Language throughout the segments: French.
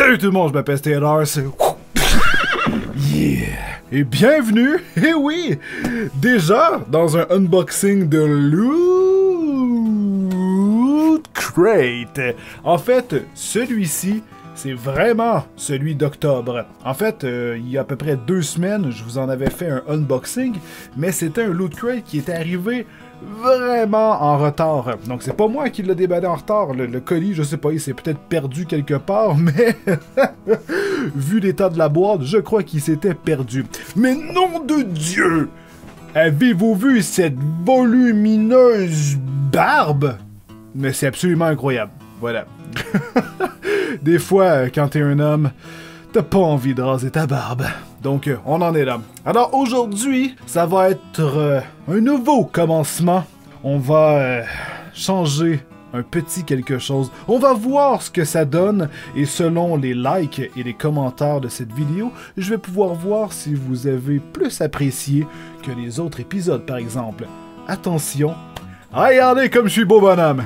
Salut tout le monde, je m'appelle Taylor, c'est... Yeah! Et bienvenue, et oui, déjà dans un unboxing de Loot Crate. En fait, celui-ci, c'est vraiment celui d'octobre. En fait, il y a à peu près 2 semaines, je vous en avais fait un unboxing, mais c'était un Loot Crate qui était arrivé vraiment en retard. Donc c'est pas moi qui l'ai déballé en retard. Le colis, je sais pas, il s'est peut-être perdu quelque part, mais vu l'état de la boîte, je crois qu'il s'était perdu. Mais nom de Dieu! Avez-vous vu cette volumineuse barbe? Mais c'est absolument incroyable. Voilà. Des fois, quand t'es un homme, t'as pas envie de raser ta barbe. Donc, on en est là. Alors, aujourd'hui, ça va être un nouveau commencement. On va changer un petit quelque chose. On va voir ce que ça donne. Et selon les likes et les commentaires de cette vidéo, je vais pouvoir voir si vous avez plus apprécié que les autres épisodes, par exemple. Attention. Regardez comme je suis beau bonhomme.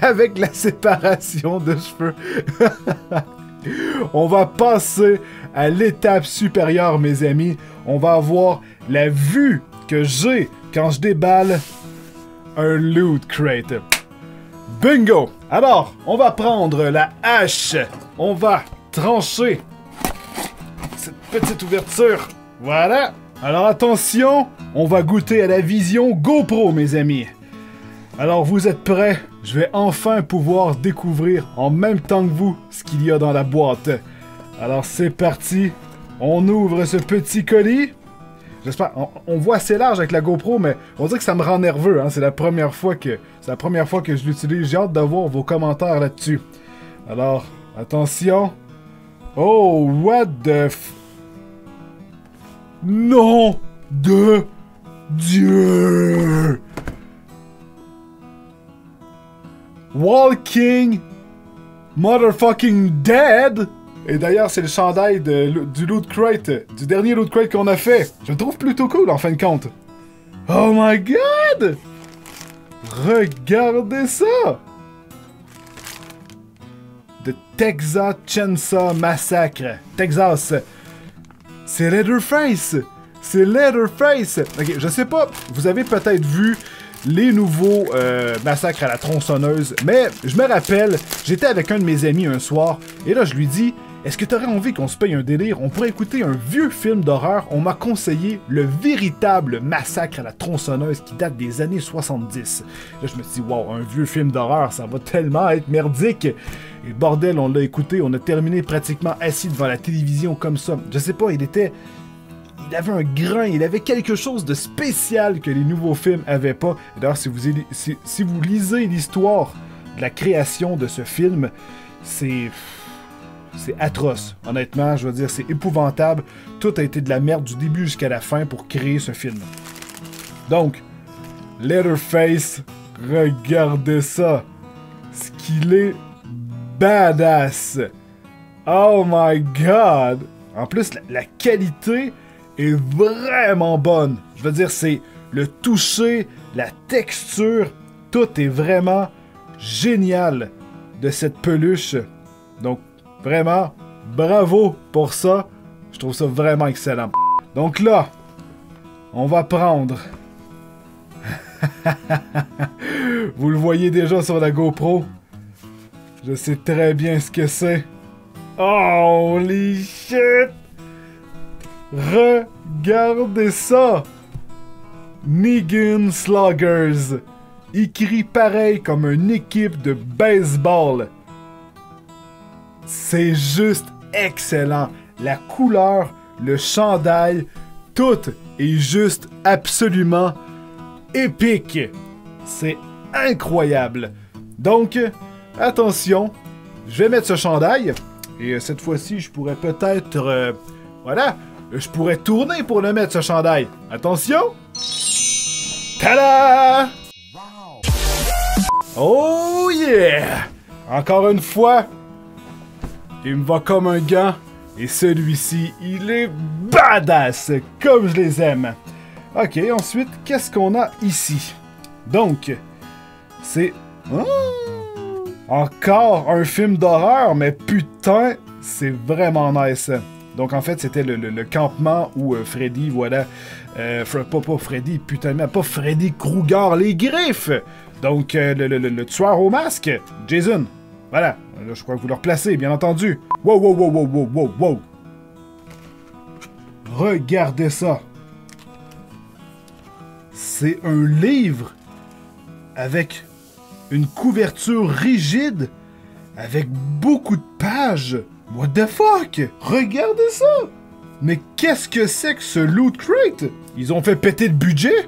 avec la séparation de cheveux. On va passer à l'étape supérieure, mes amis. On va avoir la vue que j'ai quand je déballe un Loot Crate. Bingo! Alors, on va prendre la hache. On va trancher cette petite ouverture. Voilà. Alors attention, on va goûter à la vision GoPro, mes amis. Alors, vous êtes prêts? Je vais enfin pouvoir découvrir en même temps que vous ce qu'il y a dans la boîte. Alors, c'est parti. On ouvre ce petit colis. J'espère... On voit assez large avec la GoPro, mais on dirait que ça me rend nerveux. Hein? C'est la première fois que je l'utilise. J'ai hâte d'avoir vos commentaires là-dessus. Alors, attention. Oh, what the nom de Dieu! Walking Motherfucking Dead. Et d'ailleurs, c'est le chandail du Loot Crate, du dernier Loot Crate qu'on a fait. Je le trouve plutôt cool, en fin de compte. Oh my god! Regardez ça! The Texas Chainsaw Massacre. Texas. C'est Leatherface. C'est Leatherface. Ok, je sais pas, vous avez peut-être vu les nouveaux massacres à la tronçonneuse, mais je me rappelle, j'étais avec un de mes amis un soir, et là je lui dis, est-ce que t'aurais envie qu'on se paye un délire? On pourrait écouter un vieux film d'horreur. On m'a conseillé le véritable massacre à la tronçonneuse qui date des années 70. Là je me suis dit, wow, un vieux film d'horreur, ça va tellement être merdique. Et bordel, on l'a écouté, on a terminé pratiquement assis devant la télévision comme ça. Je sais pas, il avait un grain, il avait quelque chose de spécial que les nouveaux films avaient pas. D'ailleurs, si vous lisez l'histoire de la création de ce film, c'est atroce. Honnêtement, je veux dire, c'est épouvantable. Tout a été de la merde du début jusqu'à la fin pour créer ce film. Donc, Leatherface, regardez ça. Ce qu'il est badass. Oh my god. En plus, la qualité est vraiment bonne. Je veux dire, c'est le toucher, la texture, tout est vraiment génial de cette peluche. Donc, vraiment, bravo pour ça. Je trouve ça vraiment excellent. Donc là, on va prendre... Vous le voyez déjà sur la GoPro. Je sais très bien ce que c'est. Holy shit! Regardez ça! Negan Sluggers. Écrit pareil comme une équipe de baseball. C'est juste excellent. La couleur, le chandail, tout est juste absolument épique. C'est incroyable. Donc, attention, je vais mettre ce chandail. Et cette fois-ci, je pourrais peut-être... voilà, je pourrais tourner pour le mettre, ce chandail. Attention! Tada! Oh yeah! Encore une fois, il me va comme un gant. Et celui-ci, il est badass, comme je les aime. Ok, ensuite, qu'est-ce qu'on a ici? Donc, c'est... Oh, Encore un film d'horreur, mais putain, c'est vraiment nice. Donc en fait, c'était le campement où Freddy, voilà... pas Freddy, putain, mais pas Freddy Krueger, les griffes! Donc le tueur au masque, Jason. Voilà, là, je crois que vous le replacez, bien entendu. Wow, wow, wow, wow, wow, wow, wow. Regardez ça. C'est un livre avec une couverture rigide, avec beaucoup de pages. What the fuck? Regardez ça! Mais qu'est-ce que c'est que ce Loot Crate? Ils ont fait péter le budget?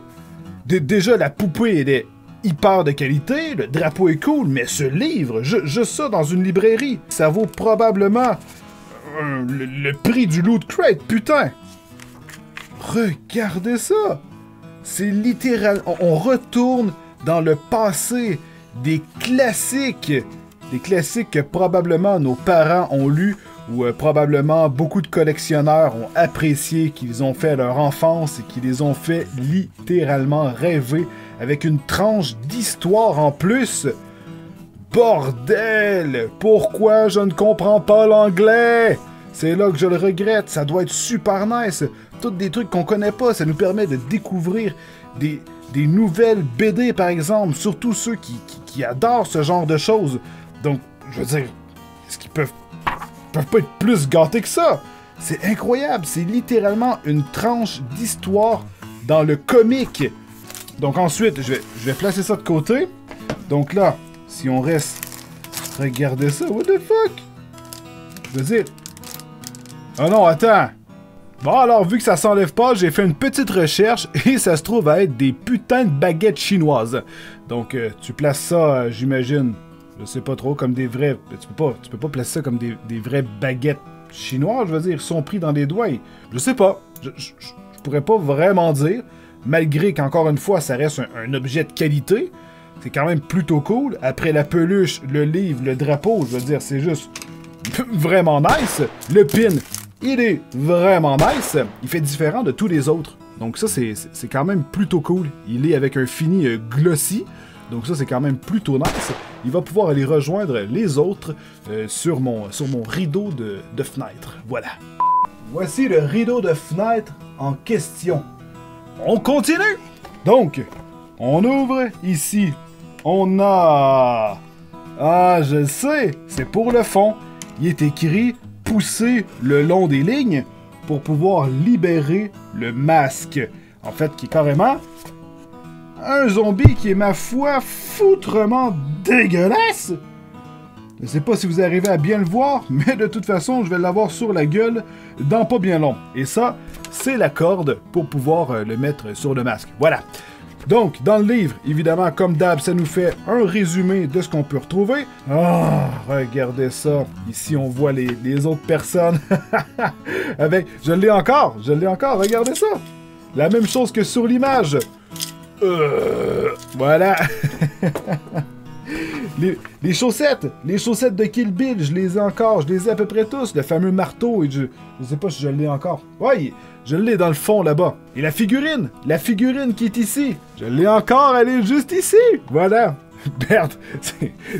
Déjà, la poupée, elle est hyper de qualité, le drapeau est cool, mais ce livre, juste ça dans une librairie, ça vaut probablement le prix du Loot Crate, putain! Regardez ça! C'est littéral... On retourne dans le passé des classiques que probablement nos parents ont lus ou probablement beaucoup de collectionneurs ont apprécié, qu'ils ont fait à leur enfance et qui les ont fait littéralement rêver avec une tranche d'histoire en plus. Bordel! Pourquoi je ne comprends pas l'anglais? C'est là que je le regrette, ça doit être super nice. Tous des trucs qu'on connaît pas, ça nous permet de découvrir des nouvelles BD par exemple, surtout ceux qui adorent ce genre de choses. Donc, je veux dire, est-ce qu'ils peuvent pas être plus gâtés que ça? C'est incroyable, c'est littéralement une tranche d'histoire dans le comique. Donc ensuite, je vais placer ça de côté. Donc là, si on reste... Regardez ça, what the fuck? Je veux dire... Oh non, attends! Bon alors, vu que ça s'enlève pas, j'ai fait une petite recherche et ça se trouve à être des putains de baguettes chinoises. Donc, tu places ça, j'imagine, je sais pas trop, comme des vrais... Tu peux pas placer ça comme des vraies baguettes chinoises, je veux dire, ils sont pris dans les doigts. Je sais pas, je pourrais pas vraiment dire, malgré qu'encore une fois, ça reste un objet de qualité. C'est quand même plutôt cool. Après la peluche, le livre, le drapeau, je veux dire, c'est juste vraiment nice. Le pin, il est vraiment nice. Il fait différent de tous les autres. Donc ça, c'est quand même plutôt cool. Il est avec un fini glossy. Donc ça, c'est quand même plutôt nice. Il va pouvoir aller rejoindre les autres sur mon rideau de fenêtre. Voilà. Voici le rideau de fenêtre en question. On continue! Donc, on ouvre ici. On a... Ah, je le sais, c'est pour le fond. Il est écrit « Pousser le long des lignes » pour pouvoir libérer le masque. En fait, qui est carrément un zombie qui est, ma foi, foutrement dégueulasse. Je ne sais pas si vous arrivez à bien le voir, mais de toute façon, je vais l'avoir sur la gueule dans pas bien long. Et ça, c'est la corde pour pouvoir le mettre sur le masque. Voilà. Donc, dans le livre, évidemment, comme d'hab, ça nous fait un résumé de ce qu'on peut retrouver. Ah, regardez ça. Ici, on voit les autres personnes. Avec... Je l'ai encore, regardez ça. La même chose que sur l'image. Voilà. Les chaussettes de Kill Bill, je les ai encore, je les ai à peu près tous, le fameux marteau, et je sais pas si je l'ai encore. Ouais, je l'ai dans le fond là-bas. Et la figurine qui est ici, je l'ai encore, elle est juste ici. Voilà. Merde,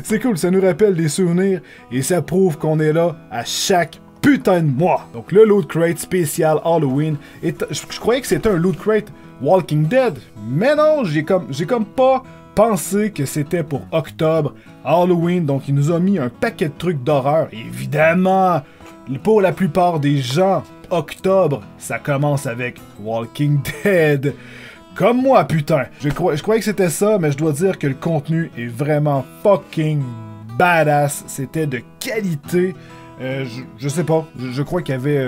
c'est cool, ça nous rappelle des souvenirs, et ça prouve qu'on est là à chaque putain de mois. Donc le Loot Crate spécial Halloween, je croyais que c'était un Loot Crate Walking Dead, mais non, j'ai comme pas pensé que c'était pour octobre, Halloween, donc il nous a mis un paquet de trucs d'horreur. Évidemment, pour la plupart des gens, octobre, ça commence avec Walking Dead. Comme moi, putain. Je croyais que c'était ça, mais je dois dire que le contenu est vraiment fucking badass. C'était de qualité. Je sais pas, je crois qu'il y avait...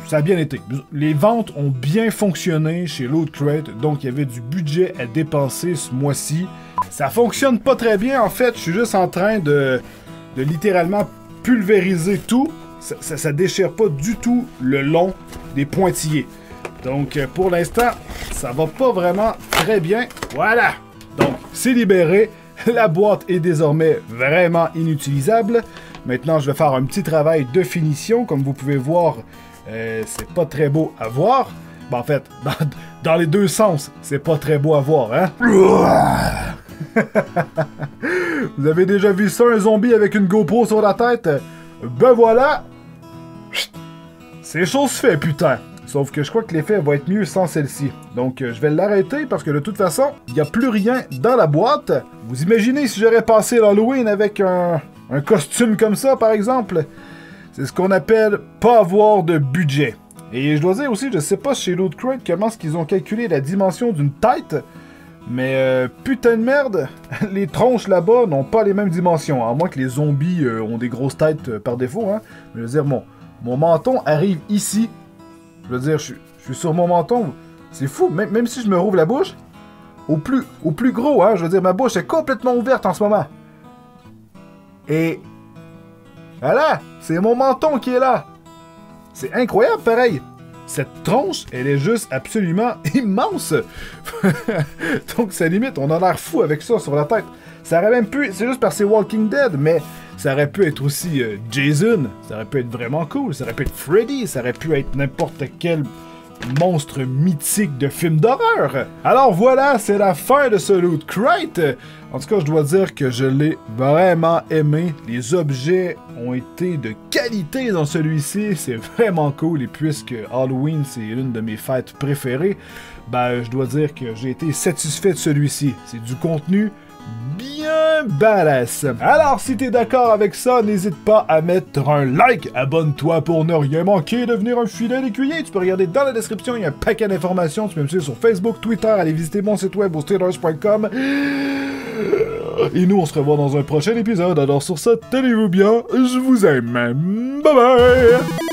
ça a bien été. Les ventes ont bien fonctionné chez Loot Crate, donc il y avait du budget à dépenser ce mois-ci. Ça fonctionne pas très bien, en fait, je suis juste en train de littéralement pulvériser tout. Ça déchire pas du tout le long des pointillés. Donc pour l'instant, ça va pas vraiment très bien. Voilà! Donc, c'est libéré. La boîte est désormais vraiment inutilisable. Maintenant, je vais faire un petit travail de finition. Comme vous pouvez voir, c'est pas très beau à voir. Ben, en fait, dans les deux sens, c'est pas très beau à voir, hein? Vous avez déjà vu ça, un zombie avec une GoPro sur la tête? Ben voilà! C'est chose fait, putain! Sauf que je crois que l'effet va être mieux sans celle-ci. Donc je vais l'arrêter parce que de toute façon, il n'y a plus rien dans la boîte. Vous imaginez si j'aurais passé l'Halloween avec un costume comme ça, par exemple? C'est ce qu'on appelle pas avoir de budget. Et je dois dire aussi, je sais pas chez Loot Crate comment est-ce qu'ils ont calculé la dimension d'une tête, mais putain de merde, les tronches là-bas n'ont pas les mêmes dimensions, à moins que les zombies ont des grosses têtes par défaut, hein. Je veux dire, mon menton arrive ici. Je veux dire, je suis sur mon menton. C'est fou, même si je me rouvre la bouche, au plus gros, hein. Je veux dire, ma bouche est complètement ouverte en ce moment. Et... voilà, c'est mon menton qui est là. C'est incroyable, pareil. Cette tronche, elle est juste absolument immense. Donc, ça limite, on a l'air fou avec ça sur la tête. Ça aurait même pu... c'est juste parce que c'est Walking Dead, mais... ça aurait pu être aussi Jason, ça aurait pu être vraiment cool, ça aurait pu être Freddy, ça aurait pu être n'importe quel monstre mythique de film d'horreur. Alors voilà, c'est la fin de ce Loot Crate. En tout cas, je dois dire que je l'ai vraiment aimé. Les objets ont été de qualité dans celui-ci, c'est vraiment cool. Et puisque Halloween, c'est l'une de mes fêtes préférées, ben je dois dire que j'ai été satisfait de celui-ci. C'est du contenu bien badass. Alors, si t'es d'accord avec ça, n'hésite pas à mettre un like, abonne-toi pour ne rien manquer et devenir un fidèle écuyer. Tu peux regarder dans la description, il y a un paquet d'informations. Tu peux me suivre sur Facebook, Twitter, aller visiter mon site web au steelers.com. Et nous, on se revoit dans un prochain épisode. Alors sur ça, tenez-vous bien, je vous aime. Bye bye!